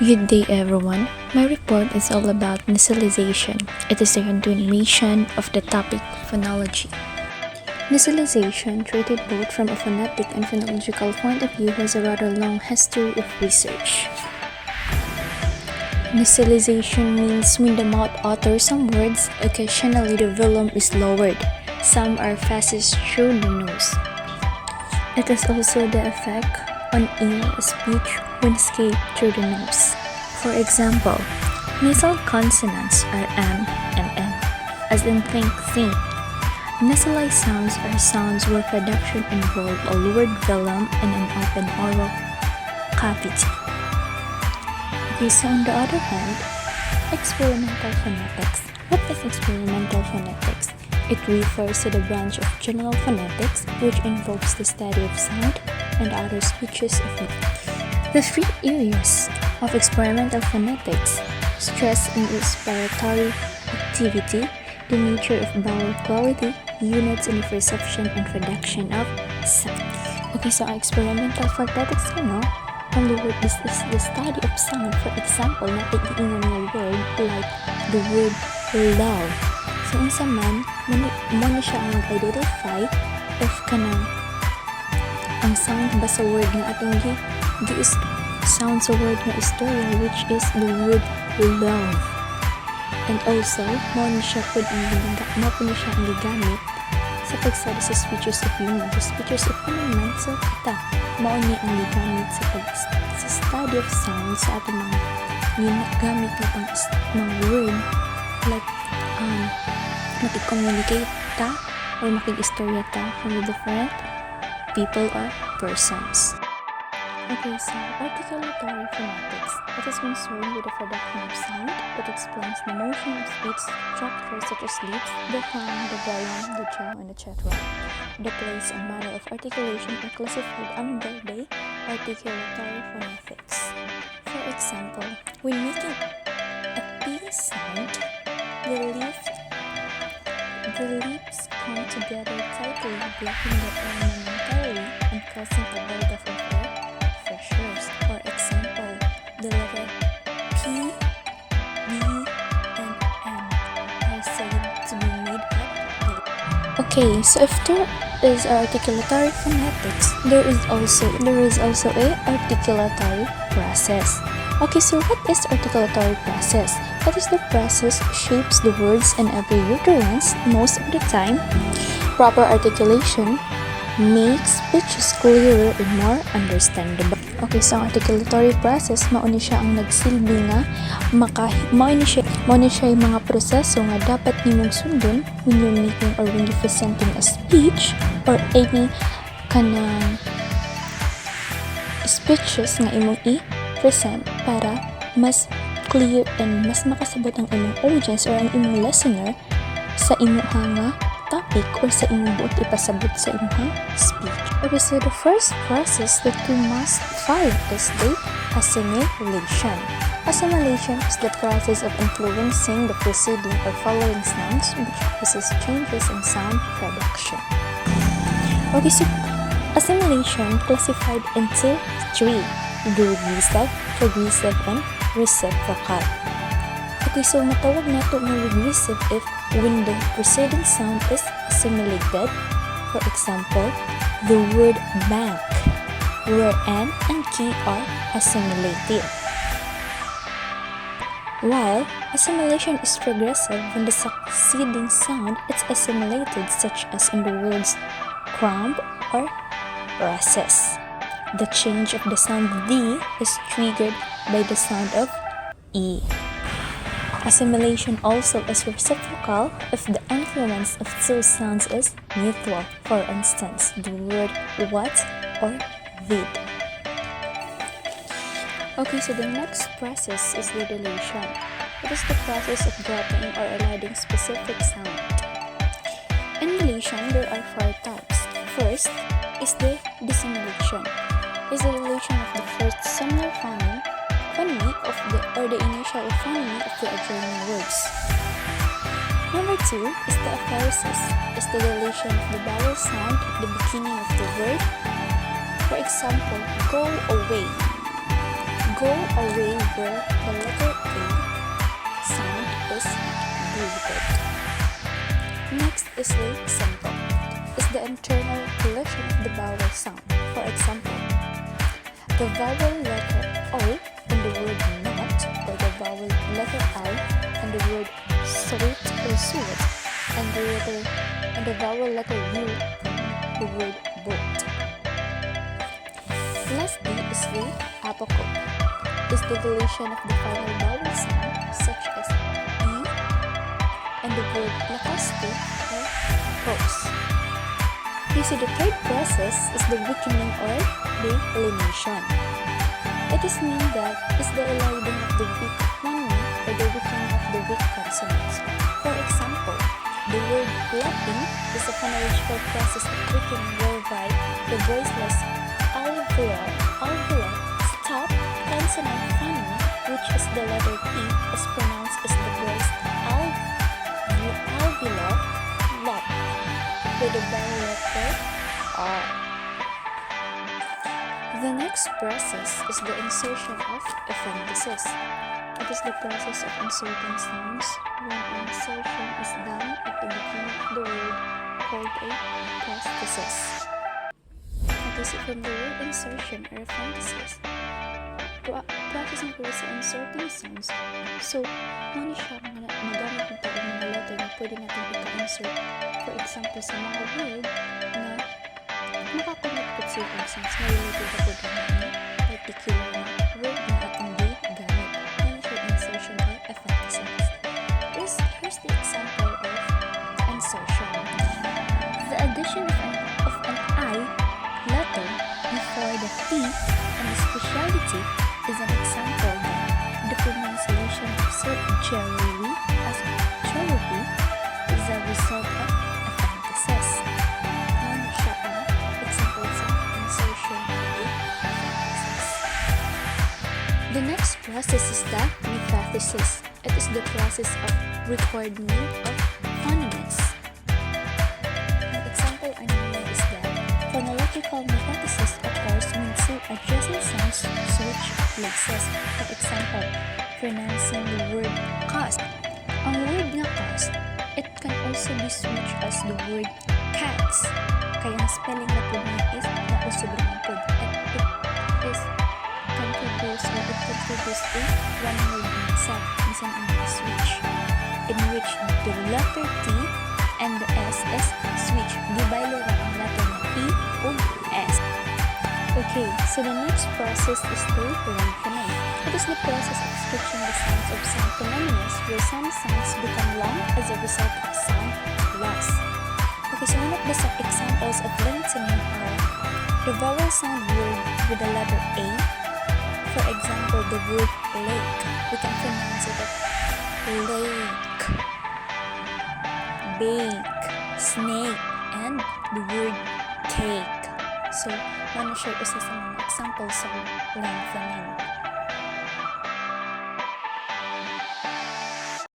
Good day everyone. My report is all about nasalization. It is a continuation of the topic phonology. Nasalization, treated both from a phonetic and phonological point of view, has a rather long history of research. Nasalization means when the mouth utters some words, occasionally the velum is lowered. Some are passed through the nose. It is also the effect on ear speech when escaped through the nose. For example, nasal consonants are M and N, as in think, think. Nasalized sounds are sounds where production involve a lowered velum and an open oral cavity. Okay, so on the other hand, experimental phonetics. What is experimental phonetics? It refers to the branch of general phonetics, which involves the study of sound and other speeches of it. The three areas of experimental phonetics: stress and respiratory activity, the nature of vowel quality, units in the perception and production of sound. Okay, so experimental phonetics, on the word, this is the study of sound. For example, natin-iingon nga word like the word love. So, unsa man, mo na siya ang identify if kanang ang sound ba sa word nga atong is sound sa word nga istorya, which is the word love. And also, mo na siya ang gigamit sa pagstudy sa speeches of human. So, speeches of human man, so kita, mao ni ang gigamit sa study of sound sa ating mga ginagamit na mga word like makikommunicate ta or makikistorya ta from the different people or persons. Okay, so articulatory phonetics. It is concerned with the production of sound. It explains the motion of speech structures such as lips, the tongue, the velum, the jaw, and etc. The place and manner of articulation are classified under the articulatory phonetics. For example, when making a P sound, the lips come together tightly, blocking the air momentarily and causing a buildup of air pressures. For example, the letter P, B, and M are said to be made up. Okay, so if there is articulatory phonetics, there is also a articulatory process. Okay, so what is articulatory process? That is the process shapes the words and every utterance most of the time. Proper articulation makes speeches clearer and more understandable. Okay, so ang articulatory process, mao ni siya ang nagsilbi nga mao ni siya yung mga proseso nga dapat nimong sundon when you're making or when you're presenting a speech or any kanang speeches nga imong i-present para mas clear and mas makasabot ang imong audience or ang imong listener sa imong nga topic or sa imong buot ipasabot sa imong speech. Okay, so the first process that we must follow is the assimilation. Assimilation is the process of influencing the preceding or following sounds, which causes changes in sound production. Okay, so assimilation classified into three: regressive, progressive, and reciprocal. Okay, so matawag nato ng regressive if when the preceding sound is assimilated. For example, the word bank, where N and K are assimilated. While assimilation is progressive when the succeeding sound is assimilated, such as in the words crumb or recess. The change of the sound D is triggered by the sound of E. Assimilation also is reciprocal if the influence of two sounds is mutual. For instance, the word what or vid. Okay, so the next process is the deletion. It is the process of dropping or eliding specific sound. In deletion, there are four types. First is the dissimilation. Is the deletion of the first similar phoneme of the initial phoneme of the adjoining words. Number two is the apheresis. Is the deletion of the vowel sound at the beginning of the word. For example, go away. go away where the letter A sound is breathed. Next is the symptom. Is the internal relation of the vowel sound. For example, the vowel letter O in the word not, or the vowel letter I in the word sweet or sweet, and the vowel letter U in the word boat. Lastly is the apocope. Is the deletion of the final vowel sound, such as E, and the word lakaste or pose. You see, the third process is the weakening or the elimination. It is mean that is the eliding of the weak phonetic or the weakening of the weak consonants. For example, the word Latin is a phonological process of weakening whereby the voiceless alveolar stop consonant phoneme, which is the letter T, is pronounced as the voiced alveolar lot with the vowel letter R. The next process is the insertion of ephenthesis. It is the process of inserting sounds when an insertion is done at the beginning of the word called a prosthesis. It is from the word insertion or ephenthesis. Processing ko sa inserting sounds. So, ano siya magamit ng tawag mga letter na pwede natin ika-insert. For example, sa mga word na makakonect po siya ang sounds na related na po gamit particular na word na ating gamit. Ano siya insertion or ephenthesis. Here's the example of insertion. The addition of an I letter before the T and the speciality is an example that the pronunciation of certain cherry as cherry is a result of ephenthesis. Ano siya ang example sa insertion or ephenthesis. The next process is the metathesis. It is the process of recording of phonemes. An example is that phonological metathesis occurs when two adjacent sounds switch places. For example, pronouncing the word cost. Ang word na cost, it can also be switched as the word cats. Kaya ang spelling na po niya is nausubra na po. It contributes in one word sound, minsan ang switch, in which the letter T and the S is switch. Dibaylo na ang letter na T o S. Okay, so the next process is the lengthening. It is the process of switching the sounds of some phonemes where some sounds become long as a result of sound loss. Okay, so one of the examples of lengthening are the vowel sound word with the letter A. For example, the word lake. We can pronounce it as lake, bake, snake, and the word cake. So, ano siya isa sa mga examples of lengthening.